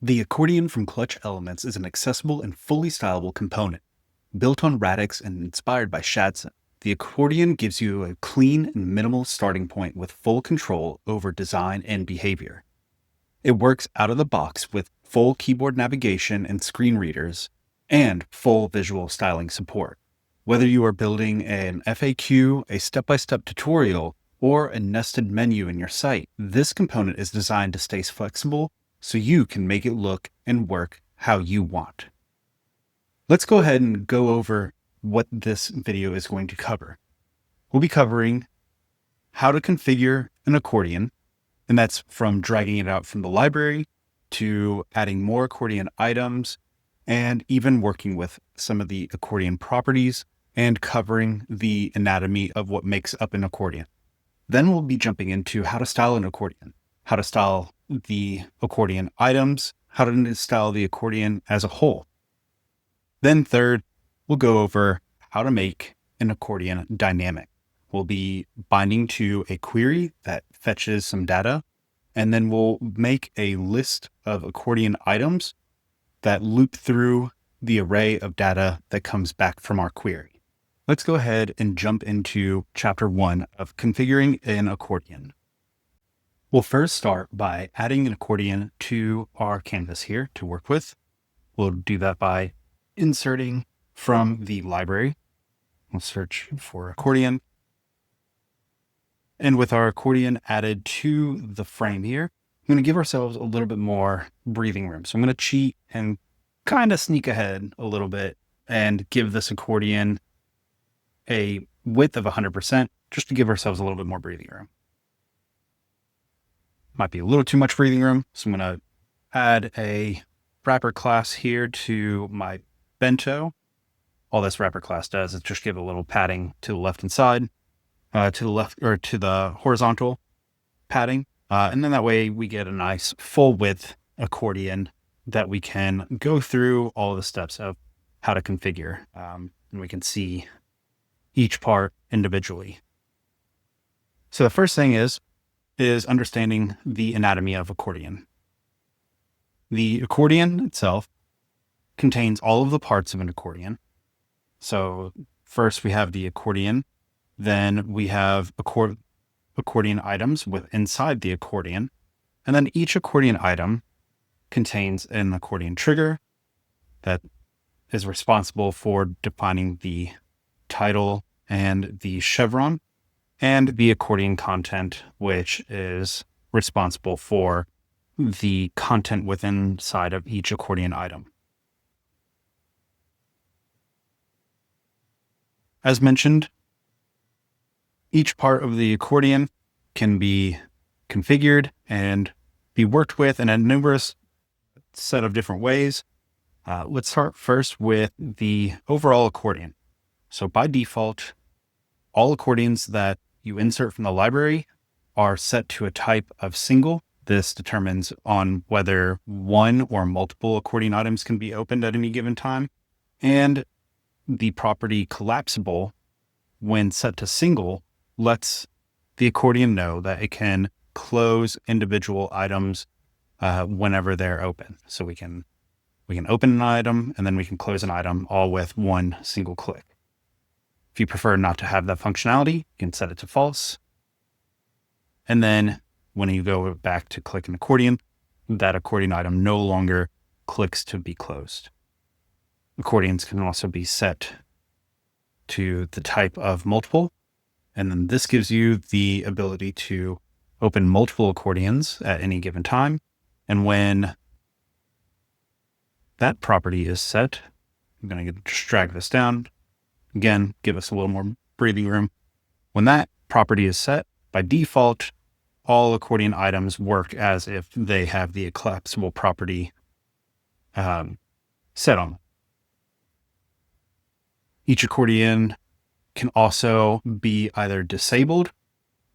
The accordion from Clutch Elements is an accessible and fully stylable component. Built on Radix and inspired by Shadson, the accordion gives you a clean and minimal starting point with full control over design and behavior. It works out of the box with full keyboard navigation and screen readers, and full visual styling support. Whether you are building an FAQ, a step-by-step tutorial, or a nested menu in your site, this component is designed to stay flexible so you can make it look and work how you want. Let's go ahead and go over what this video is going to cover. We'll be covering how to configure an accordion, and that's from dragging it out from the library to adding more accordion items, and even working with some of the accordion properties and covering the anatomy of what makes up an accordion. Then we'll be jumping into how to style an accordion, how to style the accordion items, how to style the accordion as a whole. Then third, we'll go over how to make an accordion dynamic. We'll be binding to a query that fetches some data, and then we'll make a list of accordion items that loop through the array of data that comes back from our query. Let's go ahead and jump into chapter 1 of configuring an accordion. We'll first start by adding an accordion to our canvas here to work with. We'll do that by inserting from the library. We'll search for accordion. And with our accordion added to the frame here, I'm going to give ourselves a little bit more breathing room. So I'm going to cheat and kind of sneak ahead a little bit and give this accordion a width of 100% just to give ourselves a little bit more breathing room. Might be a little too much breathing room, so I'm going to add a wrapper class here to my bento. All this wrapper class does is just give a little padding to the left hand side, to the left or to the horizontal padding. And then that way we get a nice full width accordion that we can go through all the steps of how to configure. And we can see each part individually. So the first thing is understanding the anatomy of accordion. The accordion itself contains all of the parts of an accordion. So first we have the accordion, then we have accordion items inside the accordion, and then each accordion item contains an accordion trigger that is responsible for defining the title and the chevron, and the accordion content, which is responsible for the content within side of each accordion item. As mentioned, each part of the accordion can be configured and be worked with in a numerous set of different ways. Let's start first with the overall accordion. So by default, all accordions that you insert from the library are set to a type of single. This determines on whether one or multiple accordion items can be opened at any given time. And the property collapsible, when set to single, lets the accordion know that it can close individual items whenever they're open. So we can open an item and then we can close an item all with one single click. If you prefer not to have that functionality, you can set it to false. And then when you go back to click an accordion, that accordion item no longer clicks to be closed. Accordions can also be set to the type of multiple. And then this gives you the ability to open multiple accordions at any given time. And when that property is set, I'm going to just drag this down. Again, give us a little more breathing room. When that property is set, by default, all accordion items work as if they have the collapsible property set on them. Each accordion can also be either disabled.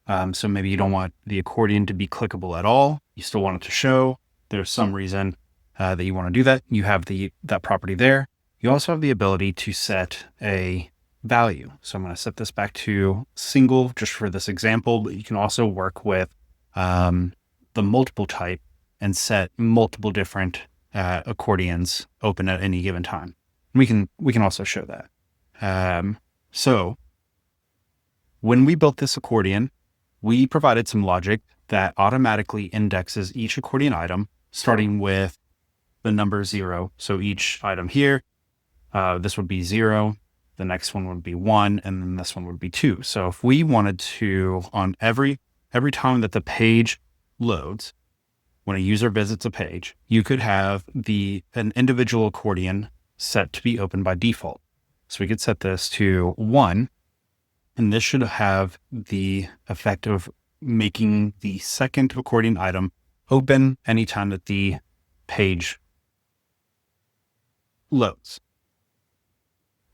So maybe you don't want the accordion to be clickable at all. You still want it to show. There's some reason that you want to do that. You have that property there. You also have the ability to set a value. So I'm going to set this back to single just for this example, but you can also work with the multiple type and set multiple different accordions open at any given time. We can also show that. So when we built this accordion, we provided some logic that automatically indexes each accordion item, starting with the number 0. So each item here, this would be 0, the next one would be 1, and then this one would be 2. So if we wanted to, on every time that the page loads, when a user visits a page, you could have an individual accordion set to be open by default. So we could set this to 1, and this should have the effect of making the second accordion item open anytime that the page loads.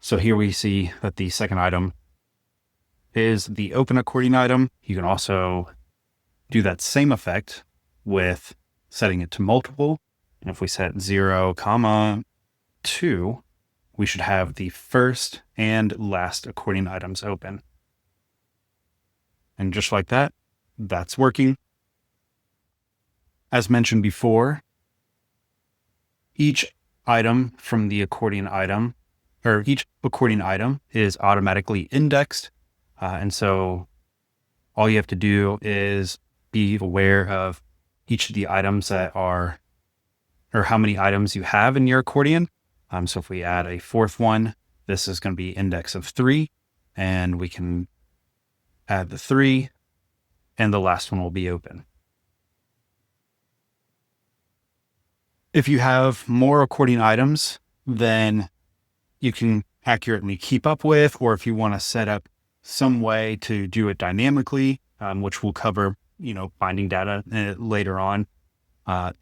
So here we see that the second item is the open accordion item. You can also do that same effect with setting it to multiple. And if we set 0, 2, we should have the first and last accordion items open. And just like that, that's working. As mentioned before, each item from the accordion item, or each accordion item is automatically indexed. And so all you have to do is be aware of each of the items that are, or how many items you have in your accordion. So if we add a fourth one, this is going to be index of 3, and we can add the 3, and the last one will be open. If you have more accordion items than you can accurately keep up with, or if you want to set up some way to do it dynamically, which we'll cover, binding data later on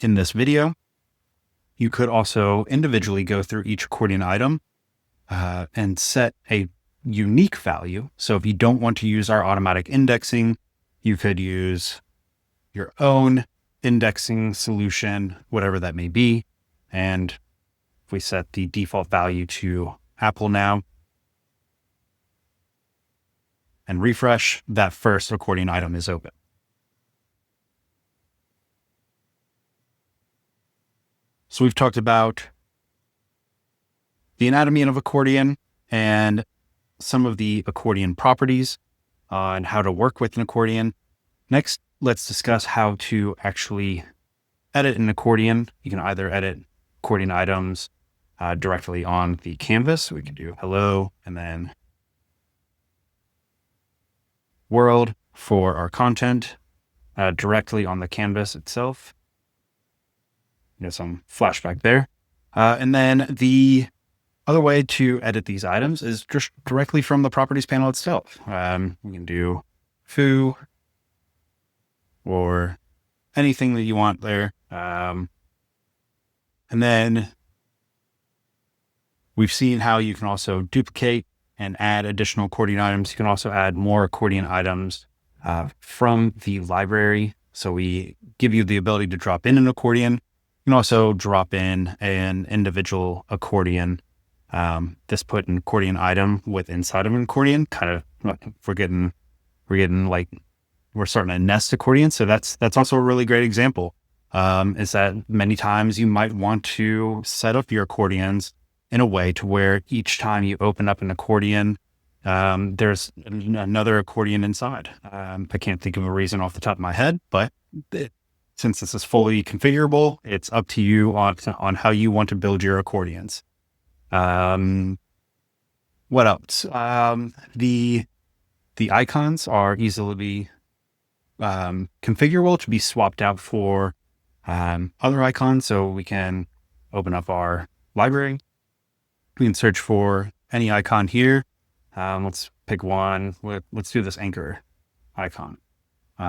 in this video, you could also individually go through each accordion item and set a unique value. So if you don't want to use our automatic indexing, you could use your own indexing solution, whatever that may be. And if we set the default value to Apple now and refresh, that first accordion item is open. So we've talked about the anatomy of accordion and some of the accordion properties and how to work with an accordion. Next, let's discuss how to actually edit an accordion. You can either edit accordion items directly on the canvas. We can do hello and then world for our content directly on the canvas itself. Some flashback there. And then the other way to edit these items is just directly from the properties panel itself. We can do foo or anything that you want there. And then we've seen how you can also duplicate and add additional accordion items. You can also add more accordion items from the library. So we give you the ability to drop in an accordion. You can also drop in an individual accordion. This put an accordion item with inside of an accordion. Kind of, we're starting to nest accordion. So that's also a really great example. Is that many times you might want to set up your accordions in a way to where each time you open up an accordion, there's another accordion inside. I can't think of a reason off the top of my head, but since this is fully configurable, it's up to you on how you want to build your accordions. What else? The icons are easily configurable to be swapped out for other icons. So we can open up our library. We can search for any icon here. Let's pick one. Let's do this anchor icon.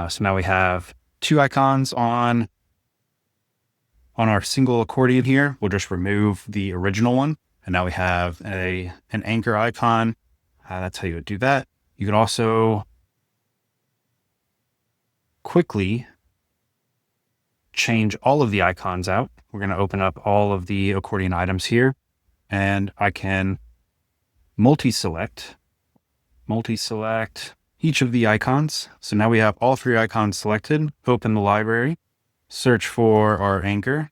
So now we have 2 icons on our single accordion here. We'll just remove the original one. And now we have an anchor icon. That's how you would do that. You can also quickly change all of the icons out. We're going to open up all of the accordion items here, and I can multi-select each of the icons. So now we have all 3 icons selected. Open the library, search for our anchor,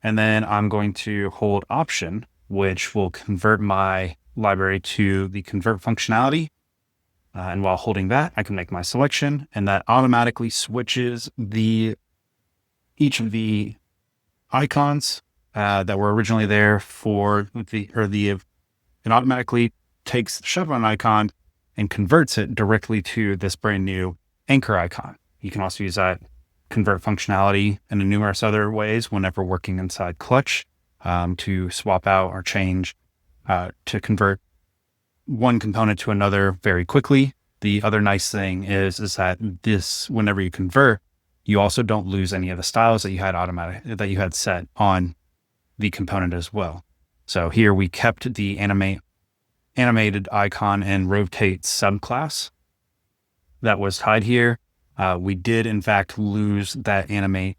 And then I'm going to hold Option, which will convert my library to the convert functionality. And while holding that, I can make my selection, and that automatically switches each of the icons that were originally there it automatically takes the chevron icon and converts it directly to this brand new anchor icon. You can also use that convert functionality in numerous other ways whenever working inside Clutch to swap out or change to convert one component to another very quickly. The other nice thing is that whenever you convert, you also don't lose any of the styles that you had set on the component as well. So here we kept the animated icon and rotate subclass that was tied here. We did in fact lose that animated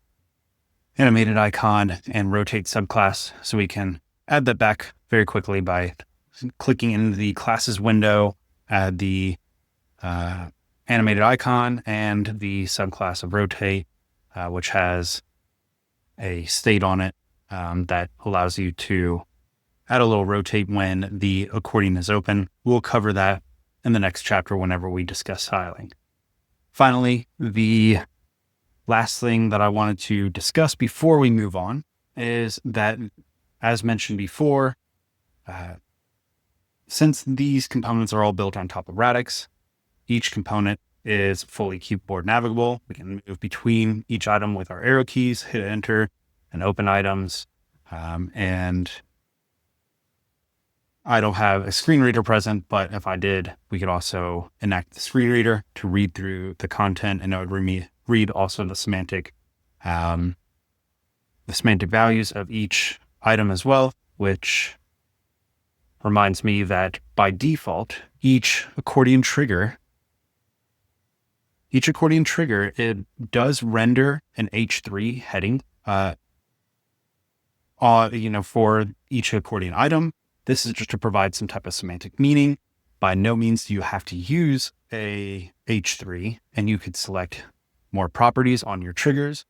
icon and rotate subclass, so we can add that back very quickly by clicking in the classes window, add the animated icon and the subclass of rotate, which has a state on it that allows you to add a little rotate when the accordion is open. We'll cover that in the next chapter whenever we discuss styling. Finally, the last thing that I wanted to discuss before we move on is that, as mentioned before, since these components are all built on top of Radix, each component is fully keyboard navigable. We can move between each item with our arrow keys, hit enter, and open items. And I don't have a screen reader present, but if I did, we could also enact the screen reader to read through the content, and it would read also the semantic values of each item as well, which reminds me that by default, each accordion trigger, it does render an H3 heading, for each accordion item. This is just to provide some type of semantic meaning. By no means do you have to use a H3, and you could select more properties on your triggers.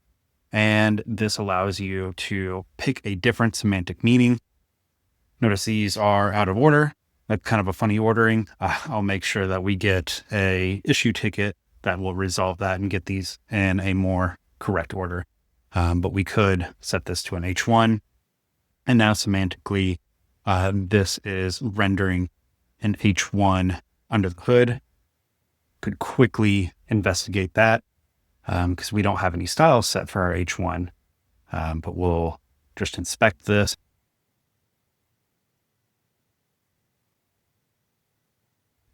And this allows you to pick a different semantic meaning. Notice these are out of order. That's kind of a funny ordering. I'll make sure that we get a issue ticket that will resolve that and get these in a more correct order. But we could set this to an H1. And now semantically, this is rendering an H1 under the hood. Could quickly investigate that because we don't have any styles set for our H1. But we'll just inspect this.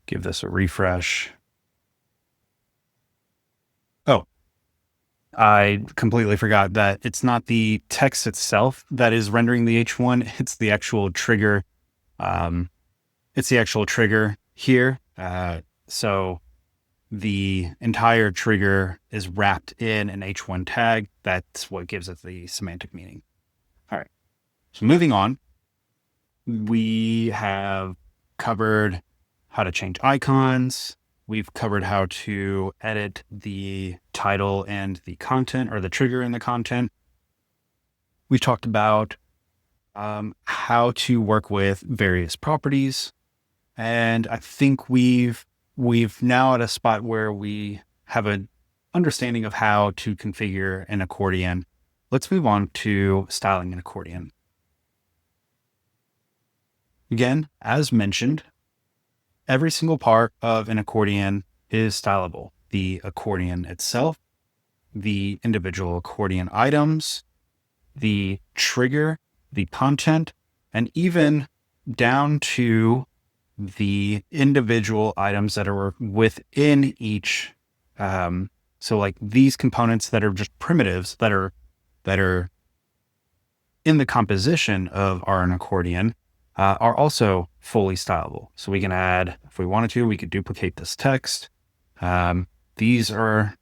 Give this a refresh. Oh, I completely forgot that it's not the text itself that is rendering the H1. It's the actual trigger. It's the actual trigger here. So the entire trigger is wrapped in an H1 tag. That's what gives it the semantic meaning. All right. So moving on, we have covered how to change icons. We've covered how to edit the title and the content, or the trigger in the content. We've talked about how to work with various properties. And I think we've now at a spot where we have an understanding of how to configure an accordion. Let's move on to styling an accordion. Again, as mentioned, every single part of an accordion is stylable. The accordion itself, the individual accordion items, the trigger, the content, and even down to the individual items that are within each. So like these components that are just primitives that are in the composition of our accordion are also fully stylable. So we can add, if we wanted to, we could duplicate this text. These are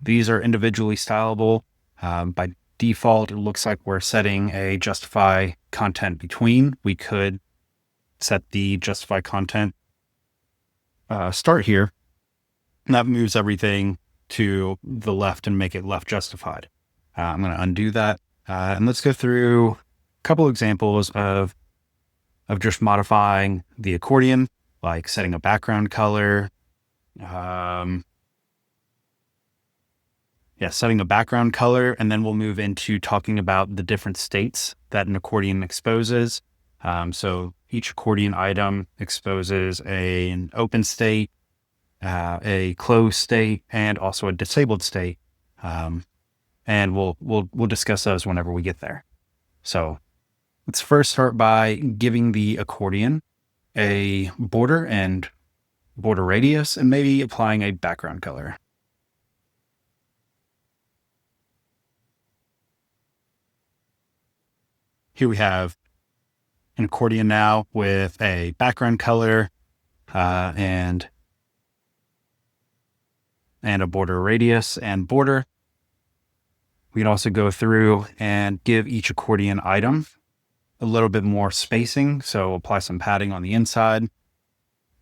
individually stylable. By default, it looks like we're setting a justify content between. We could set the justify content start here, and that moves everything to the left and make it left justified. I'm going to undo that And let's go through a couple examples of just modifying the accordion, like setting a background color. Setting a background color, and then we'll move into talking about the different states that an accordion exposes. So each accordion item exposes an open state, a closed state, and also a disabled state. And we'll discuss those whenever we get there. So let's first start by giving the accordion a border and border radius, and maybe applying a background color. Here we have an accordion now with a background color and a border radius and border. We can also go through and give each accordion item a little bit more spacing. So apply some padding on the inside,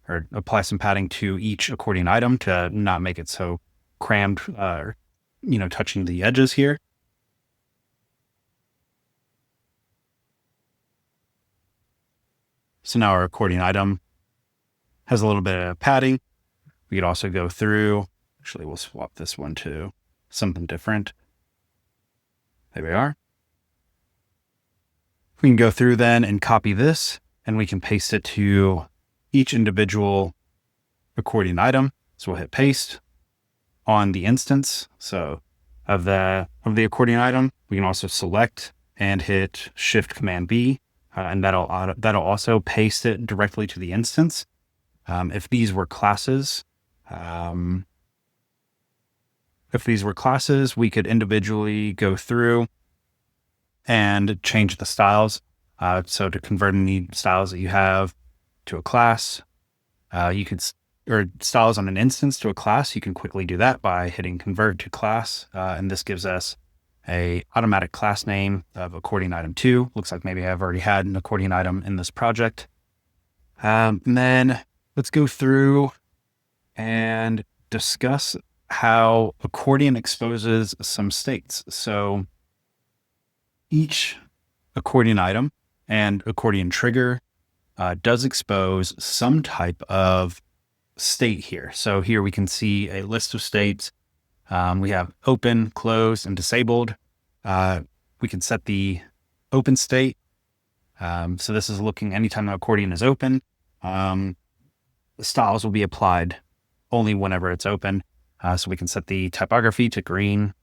or apply some padding to each accordion item to not make it so crammed, touching the edges here. So now our accordion item has a little bit of padding. We could also go through, actually we'll swap this one to something different. There we are. We can go through then and copy this, and we can paste it to each individual accordion item. So we'll hit paste on the instance. So of the accordion item, we can also select and hit Shift Command V, and that'll also paste it directly to the instance. If these were classes, we could individually go through and change the styles. So to convert any styles that you have to a class, or styles on an instance to a class, you can quickly do that by hitting Convert to Class. And this gives us a automatic class name of accordion item 2. Looks like maybe I've already had an accordion item in this project. And then let's go through and discuss how accordion exposes some states. So each accordion item and accordion trigger does expose some type of state here. So here we can see a list of states. We have open, closed, and disabled. We can set the open state. So this is looking anytime the accordion is open. The styles will be applied only whenever it's open. So we can set the typography to green.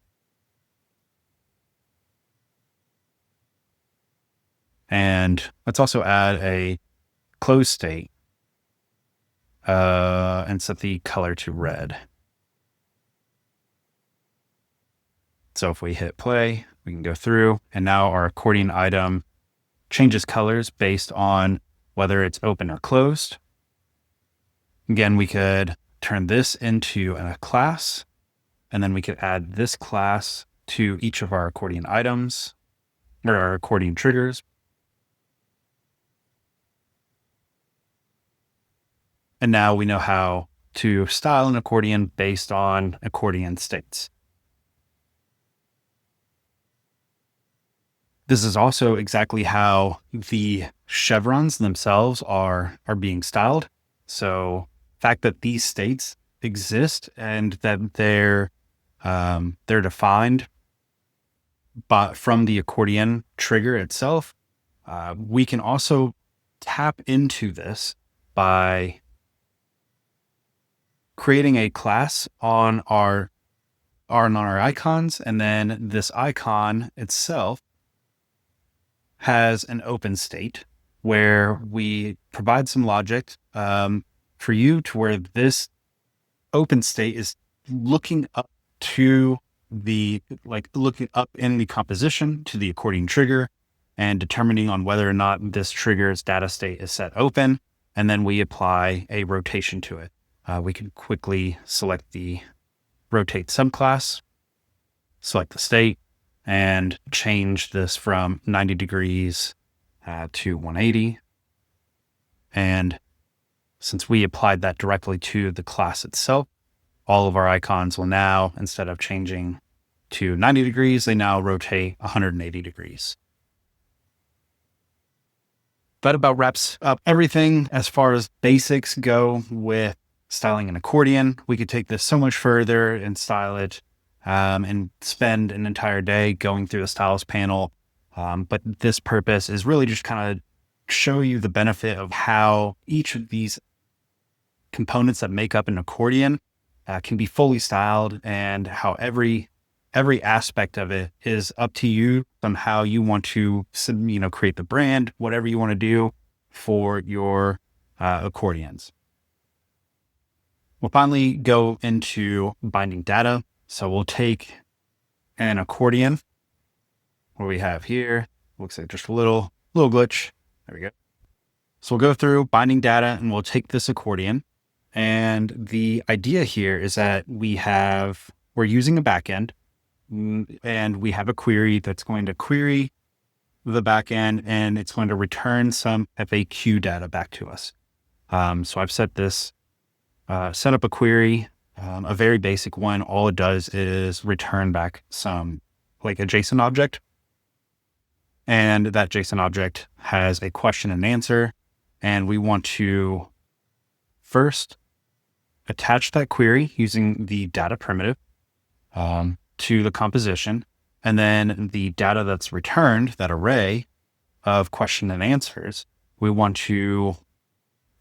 And let's also add a closed state and set the color to red. So if we hit play, we can go through, and now our accordion item changes colors based on whether it's open or closed. Again, we could turn this into a class, and then we could add this class to each of our accordion items, or our accordion triggers. And now we know how to style an accordion based on accordion states. This is also exactly how the chevrons themselves are being styled. So the fact that these states exist and that they're defined from the accordion trigger itself, we can also tap into this by creating a class on our icons, and then this icon itself has an open state where we provide some logic for you to where this open state is looking up in the composition to the accordion trigger and determining on whether or not this trigger's data state is set open. And then we apply a rotation to it. We can quickly select the rotate subclass, select the state, and change this from 90 degrees to 180. And since we applied that directly to the class itself, all of our icons will now, instead of changing to 90 degrees, they now rotate 180 degrees. That about wraps up everything as far as basics go with styling an accordion. We could take this so much further and style it and spend an entire day going through the styles panel. But this purpose is really just kind of show you the benefit of how each of these components that make up an accordion can be fully styled, and how every aspect of it is up to you on how you want to, create the brand, whatever you want to do for your accordions. We'll finally go into binding data. So we'll take an accordion, what we have here, looks like just a little glitch. There we go. So we'll go through binding data and we'll take this accordion. And the idea here is that we're using a backend, and we have a query that's going to query the backend, and it's going to return some FAQ data back to us. So I've set up a query, a very basic one. All it does is return back some, like a JSON object. And that JSON object has a question and answer. And we want to first attach that query using the data primitive to the composition. And then the data that's returned, that array of question and answers, we want to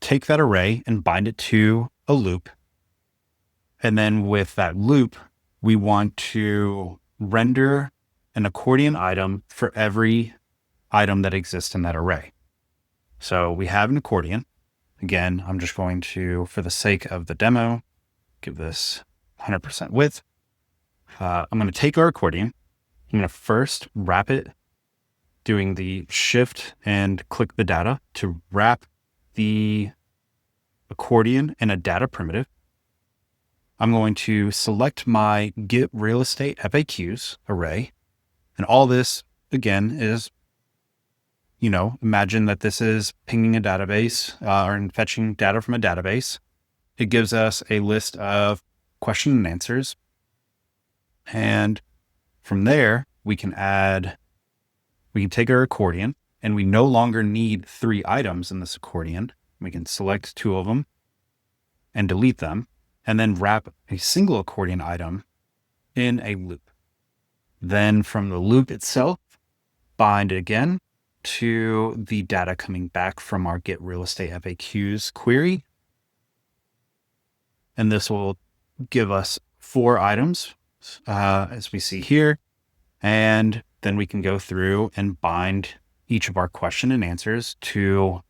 take that array and bind it to a loop. And then with that loop, we want to render an accordion item for every item that exists in that array. So we have an accordion. Again, I'm just going to, for the sake of the demo, give this 100% width. I'm going to take our accordion. I'm going to first wrap it, doing the shift and click the data to wrap the accordion in a data primitive. I'm going to select my get real estate FAQs array. And all this, again, is, imagine that this is pinging a database or fetching data from a database. It gives us a list of question and answers. And from there, we can take our accordion, and we no longer need 3 items in this accordion. We can select 2 of them and delete them, and then wrap a single accordion item in a loop. Then from the loop itself, bind it again to the data coming back from our get real estate FAQs query. And this will give us 4 items, as we see here. And then we can go through and bind each of our question and answers to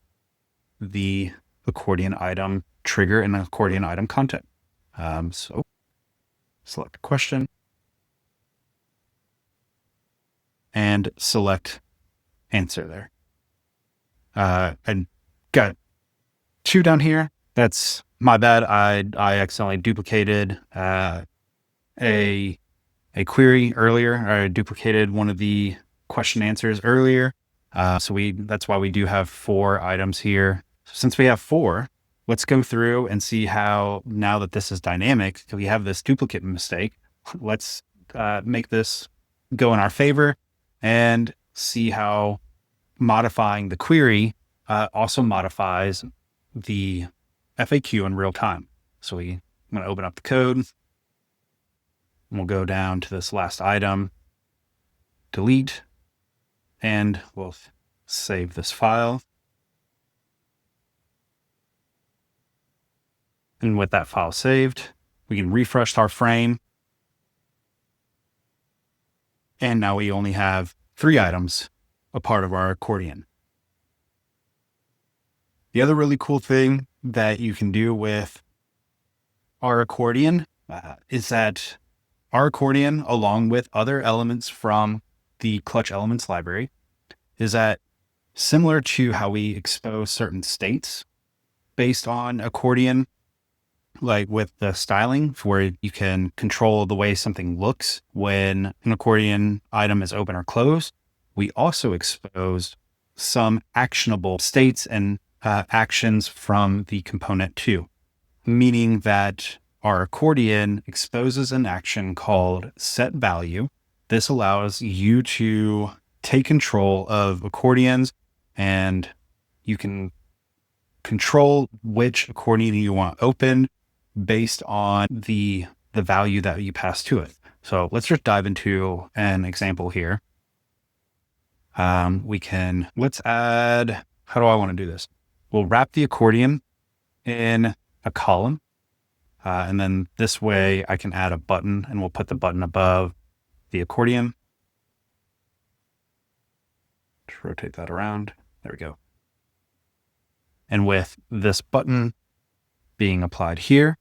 the accordion item trigger and accordion item content. So select a question and select answer there. And got 2 down here. That's my bad. I accidentally duplicated a query earlier. I duplicated one of the question answers earlier. That's why we do have 4 items here. So since we have 4, let's go through and see how, now that this is dynamic, we have this duplicate mistake. Let's make this go in our favor and see how modifying the query also modifies the FAQ in real time. So I'm going to open up the code, and we'll go down to this last item, delete, and we'll save this file. And with that file saved, we can refresh our frame. And now we only have 3 items a part of our accordion. The other really cool thing that you can do with our accordion is that our accordion, along with other elements from the Clutch Elements library, is that similar to how we expose certain states based on accordion, like with the styling, where you can control the way something looks when an accordion item is open or closed, we also expose some actionable states and actions from the component too, meaning that our accordion exposes an action called set value. This allows you to take control of accordions, and you can control which accordion you want open based on the value that you pass to it. So let's just dive into an example here. Let's add, how do I want to do this? We'll wrap the accordion in a column. And then this way I can add a button, and we'll put the button above the accordion. Just rotate that around. There we go. And with this button being applied here,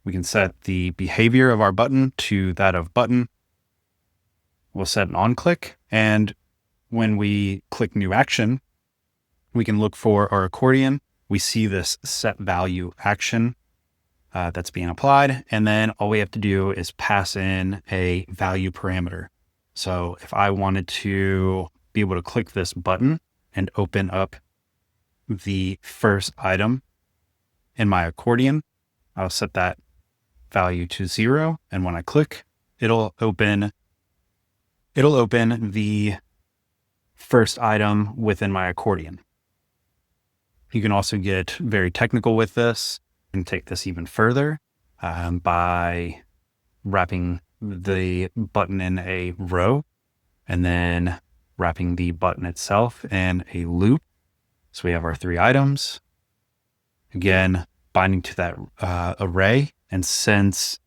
we can set the behavior of our button to that of button. We'll set an on click, and when we click new action, we can look for our accordion. We see this set value action that's being applied. And then all we have to do is pass in a value parameter. So if I wanted to be able to click this button and open up the first item in my accordion, I'll set that value to 0. And when I click, it'll open the first item within my accordion. You can also get very technical with this and take this even further by wrapping the button in a row and then wrapping the button itself in a loop. So we have our 3 items, again, binding to that array. And since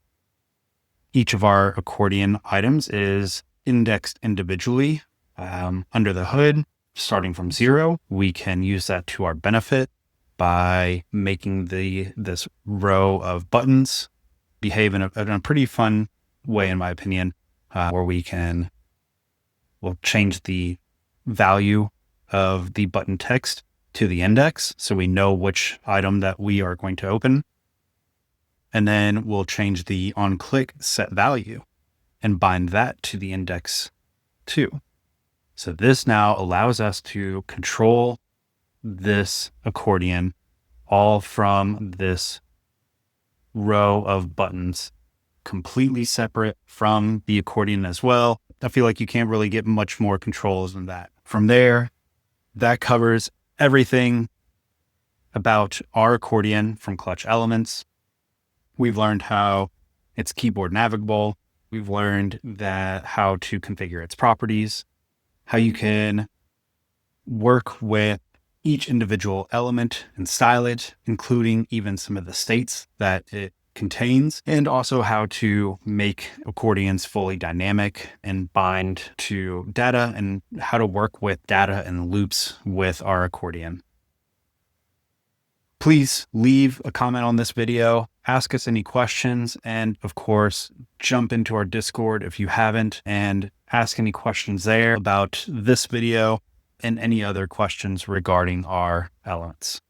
each of our accordion items is indexed individually under the hood, starting from 0, we can use that to our benefit by making this row of buttons behave in a pretty fun way, in my opinion, where we'll change the value of the button text to the index, so we know which item that we are going to open. And then we'll change the on-click set value and bind that to the index too. So this now allows us to control this accordion all from this row of buttons, completely separate from the accordion as well. I feel like you can't really get much more controls than that. From there, that covers everything about our accordion from Clutch Elements. We've learned how it's keyboard navigable. We've learned how to configure its properties, how you can work with each individual element and style it, including even some of the states that it contains, and also how to make accordions fully dynamic and bind to data, and how to work with data and loops with our accordion. Please leave a comment on this video, ask us any questions, and of course, jump into our Discord if you haven't and ask any questions there about this video and any other questions regarding our elements.